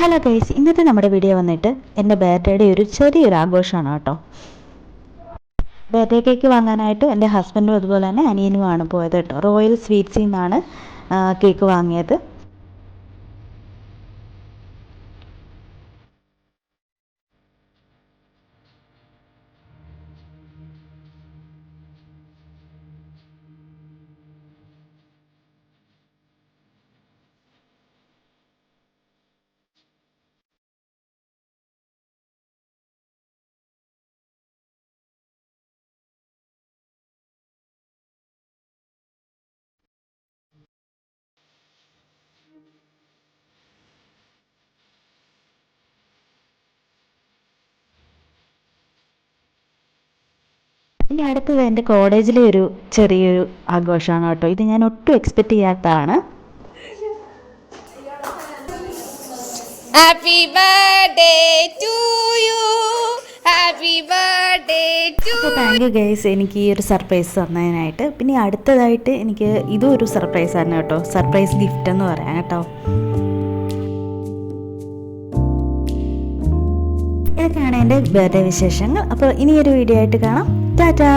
Hello guys, ഇന്നത്തെ നമ്മുടെ video വന്നിട്ട് എൻ്റെ ബർത്ത്ഡേയുടെ ഒരു ചെറിയൊരു ആഘോഷമാണ് കേട്ടോ. ബർത്ത്ഡേ കേക്ക് വാങ്ങാനായിട്ട് എൻ്റെ ഹസ്ബൻഡും അതുപോലെ തന്നെ അനിയനുമാണ് പോയത് കേട്ടോ. റോയൽ സ്വീറ്റ്സിൽ നിന്നാണ് കേക്ക് വാങ്ങിയത്. ഇനി അടുത്തത് എൻ്റെ കോളേജിലെ ഒരു ചെറിയൊരു ആഘോഷമാണ് കേട്ടോ. ഇത് ഞാൻ ഒട്ടും എക്സ്പെക്റ്റ് ചെയ്യാത്തതാണ്. Happy birthday to you. Happy birthday to you. Thank you guys, എനിക്ക് ഈ ഒരു സർപ്രൈസ് തന്നതിനായിട്ട്. പിന്നെ അടുത്തതായിട്ട് എനിക്ക് ഇതും ഒരു സർപ്രൈസ് ആണ് കേട്ടോ. സർപ്രൈസ് ഗിഫ്റ്റ് എന്ന് പറയാം കേട്ടോ. ഇതൊക്കെയാണ് എൻ്റെ ബർത്ത്ഡേ വിശേഷങ്ങൾ. അപ്പോൾ ഇനിയൊരു വീഡിയോ ആയിട്ട് കാണാം. ടാറ്റാ.